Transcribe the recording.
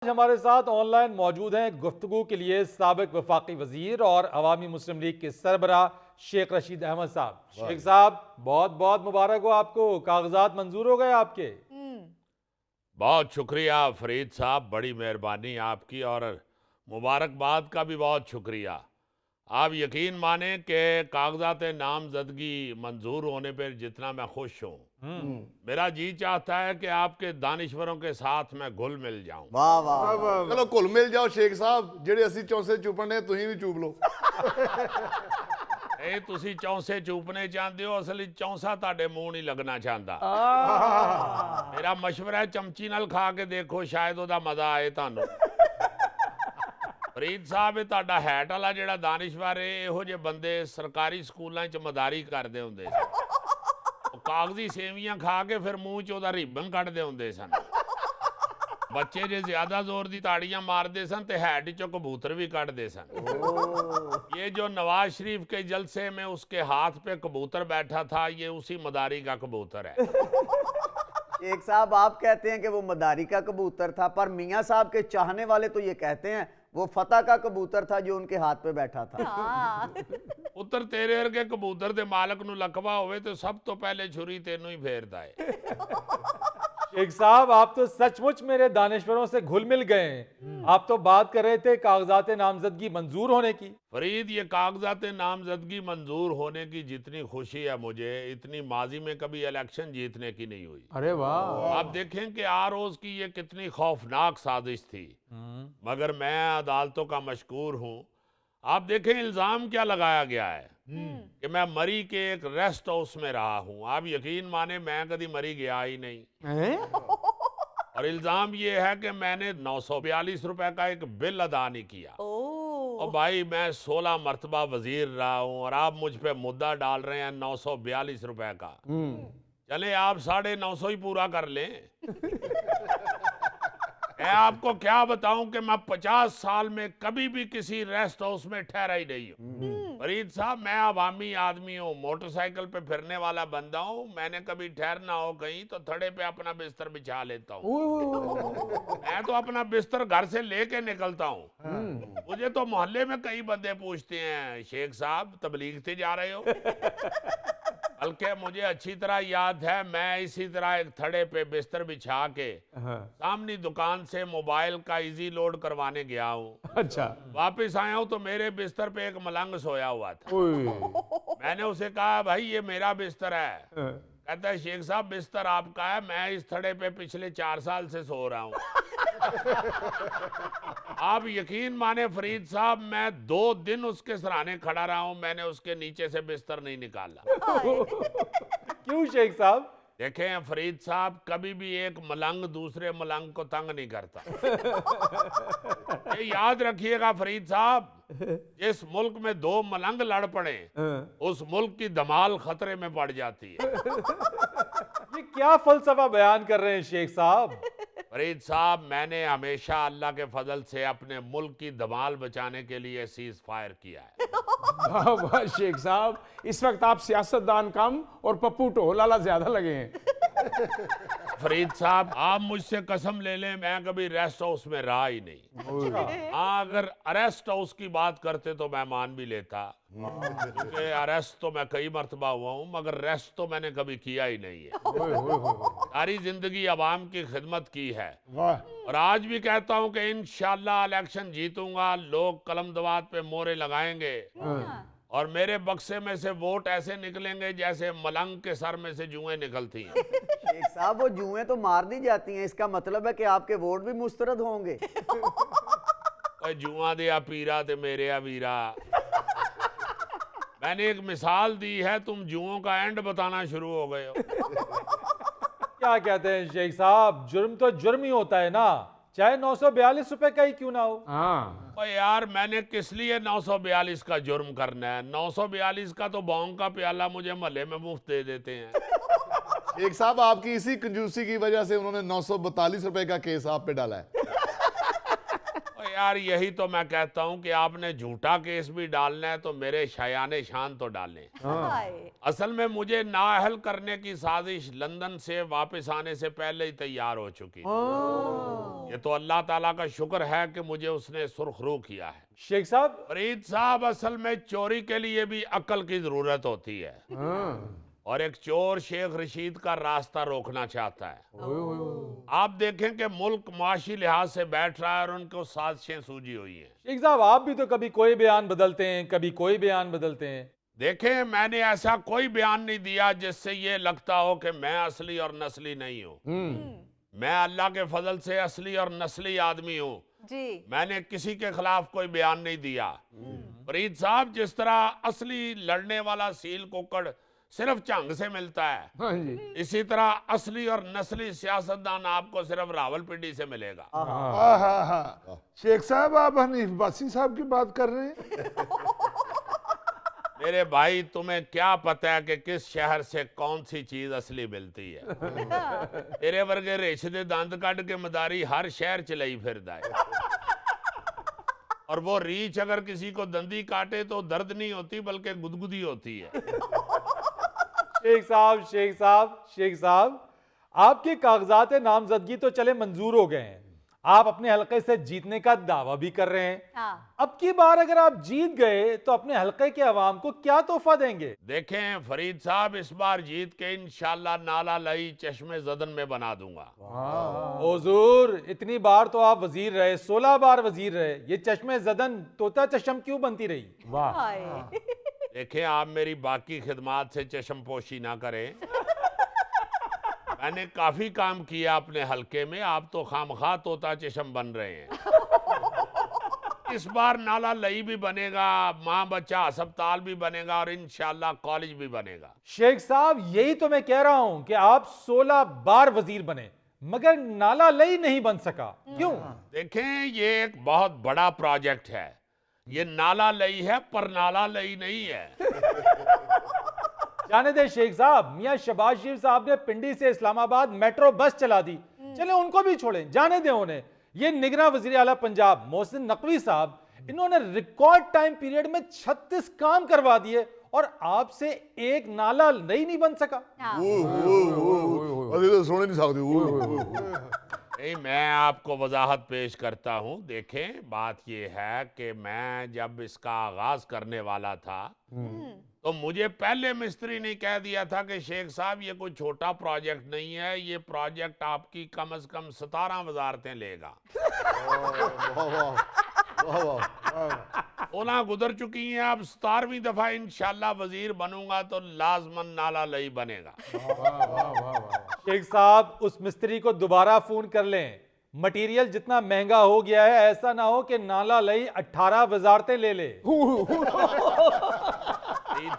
आज हमारे साथ ऑनलाइन मौजूद हैं गुफ्तगू के लिए साबिक वफाकी वजीर और अवामी मुस्लिम लीग के सरबराह शेख रशीद अहमद साहब। शेख साहब, बहुत बहुत मुबारक हो आपको, कागजात मंजूर हो गए आपके। बहुत शुक्रिया फरीद साहब, बड़ी मेहरबानी आपकी, और मुबारकबाद का भी बहुत शुक्रिया। आप यकीन माने कि कागजात नामजदगी मंजूर होने पर जितना मैं खुश हूँ, मेरा जी चाहता है कि आपके दानिश्वरों के साथ मैं घुल मिल जाऊं। वाह वाह वाह। चलो घुल मिल जाओ शेख साहब, ਜਿਹੜੇ ਅਸੀਂ ਚੌਂਸੇ ਚੁੱਪਣੇ ਤੁਸੀਂ ਵੀ ਚੁੱਪ ਲਓ। ਇਹ ਤੁਸੀਂ ਚੌਂਸੇ ਚੂਪਨੇ ਚਾਹੁੰਦੇ ਹੋ, ਅਸਲੀ ਚੌਂਸਾ ਤੁਹਾਡੇ ਮੂੰਹ ਨਹੀਂ ਲੱਗਣਾ ਚਾਹੁੰਦਾ। ਮੇਰਾ ਮਸ਼ਵਰਾ ਹੈ ਚਮਚੀ ਨਾਲ ਖਾ ਕੇ ਦੇਖੋ, ਸ਼ਾਇਦ ਉਹਦਾ ਮਜ਼ਾ ਆਏ ਤੁਹਾਨੂੰ। ਫਰੀਦ ਸਾਹਿਬ, ਇਹ ਤੁਹਾਡਾ ਹੈਟ ਵਾਲਾ ਜਿਹੜਾ ਦਾਨਿਸ਼ਵਰ ਹੈ, ਇਹੋ ਜਿਹੇ ਬੰਦੇ ਸਰਕਾਰੀ ਸਕੂਲਾਂ 'ਚ ਮਦਾਰੀ ਕਰਦੇ ਹੁੰਦੇ ਸੀ। ਉਹ ਕਾਗਜ਼ੀ ਸੇਵੀਆਂ ਖਾ ਕੇ ਫਿਰ ਮੂੰਹ 'ਚ ਉਹਦਾ ਰਿਬਨ ਕੱਢਦੇ ਹੁੰਦੇ ਸਨ। ਬੱਚੇ ਜੇ ਜ਼ਿਆਦਾ ਜ਼ੋਰ ਦੀ ਤਾੜੀਆਂ ਮਾਰਦੇ सन तो हैट चो कबूतर भी काटते सन। ये जो नवाज शरीफ के जलसे में उसके हाथ पे कबूतर बैठा था, ये उसी मदारी का कबूतर है। शेख साहब, आप कहते हैं कि वो मदारी का कबूतर था, पर मियां साहब के चाहने वाले तो ये कहते हैं वो फतह का कबूतर था जो उनके हाथ पे बैठा था। पुत्र तेरे वर्गे कबूतर दे मालक नू लकवा होवे तो सब तो पहले छुरी तेनू ही फेरदा है। शेख साहब, आप तो सचमुच मेरे दानिश्वरों से घुल मिल गए हैं। आप तो बात कर रहे थे कागजात नामजदगी मंजूर होने की। फरीद, ये कागजात नामजदगी मंजूर होने की जितनी खुशी है मुझे, इतनी माजी में कभी इलेक्शन जीतने की नहीं हुई। अरे वाह। आप देखें कि आरोज की ये कितनी खौफनाक साजिश थी, मगर मैं अदालतों का मशकूर हूँ। आप देखें इल्जाम क्या लगाया गया है कि मैं मरी के एक रेस्ट हाउस में रहा हूँ। आप यकीन माने मैं कभी मरी गया ही नहीं। और इल्जाम ये है कि मैंने 942 रुपए का एक बिल अदा नहीं किया। और भाई, मैं 16 मरतबा वजीर रहा हूँ और आप मुझ पे मुद्दा डाल रहे हैं 942 रुपए का। चले आप 950 ही पूरा कर लें। मैं आपको क्या बताऊं कि मैं 50 साल में कभी भी किसी रेस्ट हाउस में ठहरा ही नहीं हूँ। फरीद साहब, मैं अवामी आदमी हूँ, मोटरसाइकिल पे फिरने वाला बंदा हूँ। मैंने कभी ठहरना हो कहीं तो थड़े पे अपना बिस्तर बिछा लेता हूँ। मैं तो अपना बिस्तर घर से लेके निकलता हूँ। मुझे तो मोहल्ले में कई बंदे पूछते हैं, शेख साहब तबलीग से जा रहे हो? बल्कि मुझे अच्छी तरह याद है, मैं इसी तरह एक थड़े पे बिस्तर बिछा के सामने दुकान से मोबाइल का इजी लोड करवाने गया हूँ। अच्छा। वापस आया हूँ तो मेरे बिस्तर पे एक मलंग सोया हुआ था। मैंने उसे कहा, भाई ये मेरा बिस्तर है। कहता है, शेख साहब बिस्तर आपका है, मैं इस थड़े पे पिछले 4 साल से सो रहा हूँ। आप यकीन माने फरीद साहब, मैं 2 दिन उसके सराहने खड़ा रहा हूं, मैंने उसके नीचे से बिस्तर नहीं निकाला। क्यों शेख साहब? देखें फरीद साहब, कभी भी एक मलंग दूसरे मलंग को तंग नहीं करता। ये याद रखिएगा फरीद साहब, जिस मुल्क में 2 मलंग लड़ पड़े, उस मुल्क की धमाल खतरे में पड़ जाती है। ये क्या फलसफा बयान कर रहे हैं शेख साहब? फरीद साहब, मैंने हमेशा अल्लाह के फजल से अपने मुल्क की धमाल बचाने के लिए सीज फायर किया है। वाह वाह शेख साहब, इस वक्त आप सियासतदान कम और पप्पू टोलाला ज्यादा लगे हैं। फरीद साहब, आप मुझसे कसम ले लें, मैं कभी रेस्ट हाउस में रहा ही नहीं। हाँ, अगर अरेस्ट हाउस की बात करते तो मैं मान भी लेता, क्योंकि अरेस्ट तो मैं कई मरतबा हुआ हूँ, मगर रेस्ट तो मैंने कभी किया ही नहीं है। सारी जिंदगी अवाम की खिदमत की है। और आज भी कहता हूँ कि इंशाल्लाह इलेक्शन जीतूंगा, लोग कलम दवात पे मोहरे लगाएंगे और मेरे बक्से में से वोट ऐसे निकलेंगे जैसे मलंग के सर में से जुएं निकलती हैं। शेख साहब, वो जुएं तो मार दी जाती हैं, इसका मतलब है कि आपके वोट भी मुस्तरद होंगे। जुआ दिया पीरा ते मेरे या वीरा। मैंने एक मिसाल दी है, तुम जुओं का एंड बताना शुरू हो गए हो। क्या कहते हैं शेख साहब, जुर्म तो जुर्म ही होता है ना, चाहे 942 रुपए का ही क्यों ना हो। हाँ। ओ यार, मैंने किस लिए 942 का जुर्म करना है? 942 का तो बॉन्ग का प्याला मुझे महल्ले में मुफ्त दे देते हैं। शेख साहब, आपकी इसी कंजूसी की वजह से उन्होंने 942 रुपए का केस आप पे डाला है। यार यही तो मैं कहता हूं कि आपने झूठा केस भी डालना है तो मेरे शायाने शान तो डालें। हाय। असल में मुझे नाअहल करने की साजिश लंदन से वापस आने से पहले ही तैयार हो चुकी थी। ये तो अल्लाह ताला का शुक्र है कि मुझे उसने सुरखरू किया है। शेख साहब, फरीद साहब, असल में चोरी के लिए भी अक्ल की जरूरत होती है और एक चोर शेख रशीद का रास्ता रोकना चाहता है। आप देखें कि मुल्क माशी लिहाज से बैठ रहा है और उनको साजिशें सूझी हुई हैं। शेख साहब, आप भी तो कभी कोई बयान बदलते हैं, कभी कोई बयान बदलते हैं। देखें, मैंने ऐसा कोई बयान नहीं दिया जिससे ये लगता हो कि मैं असली और नस्ली नहीं हूँ। मैं अल्लाह के फजल से असली और नस्ली आदमी हूँ। जी। मैंने किसी के खिलाफ कोई बयान नहीं दिया। फरीद साहब, जिस तरह असली लड़ने वाला सील कुकड़ सिर्फ झंग से मिलता है, हाँ जी। इसी तरह असली और नस्ली सियासतदान आपको सिर्फ रावलपिंडी से मिलेगा। आहा, शेख साहब आप हनीफ बासी साहब की बात कर रहे हैं? मेरे भाई, तुम्हें क्या पता है कि किस शहर से कौन सी चीज असली मिलती है? तेरे वर्गे रेश दे दंद कट के मदारी हर शहर चलाई फिरदा है और वो रीछ अगर किसी को दंदी काटे तो दर्द नहीं होती बल्कि गुदगुदी होती है। शेख साहब, शेख साहब, शेख साहब, आपके कागजात नामजदगी तो चले मंजूर हो गए हैं। आप अपने हलके से जीतने का दावा भी कर रहे हैं। हाँ। अब की बार अगर आप जीत गए तो अपने हलके के अवाम को क्या तोहफा देंगे? देखें फरीद साहब, इस बार जीत के इंशाल्लाह नाला लई चश्मे जदन में बना दूंगा। हुजूर, इतनी बार तो आप वजीर रहे, 16 बार वजीर रहे, ये चश्मे जदन तोता चशम क्यों बनती रही? वाह। हाय। देखें, आप मेरी बाकी खिदमात से चश्मपोशी ना करें। मैंने काफी काम किया अपने हलके में, आप तो खामखा तोता चशम बन रहे हैं। इस बार नाला लई भी बनेगा, माँ बच्चा अस्पताल भी बनेगा और इंशाल्लाह कॉलेज भी बनेगा। शेख साहब, यही तो मैं कह रहा हूं कि आप 16 बार वजीर बने मगर नाला लई नहीं बन सका, क्यों? देखें, ये एक बहुत बड़ा प्रोजेक्ट है। ये नाला लई है पर नाला लई नहीं है। जाने दे शेख साहब, मियां शबाज शरीफ साहब ने पिंडी से इस्लामाबाद मेट्रो बस चला दी, चले उनको भी छोड़ें, जाने दें उन्हें। ये निगरां वजीर आला पंजाब मोहसिन नकवी साहब, इन्होंने रिकॉर्ड टाइम पीरियड में 36 काम करवा दिए और आपसे एक नाला नहीं बन सका। अरे तो सुन नहीं सकते। नहीं, मैं आपको वजाहत पेश करता हूं। देखें, बात यह है कि मैं जब इसका आगाज करने वाला था तो मुझे पहले मिस्त्री ने कह दिया था कि शेख साहब, ये कोई छोटा प्रोजेक्ट नहीं है, ये प्रोजेक्ट आपकी कम से कम 17 वजारतें लेगा। 16 गुजर चुकी हैं, अब 17वीं दफा इंशाल्लाह वजीर बनूंगा तो लाजमन नाला लई बनेगा। शेख साहब, उस मिस्त्री को दोबारा फोन कर लें। मटेरियल जितना महंगा हो गया है, ऐसा ना हो कि नाला लई 18 वजारतें ले ले।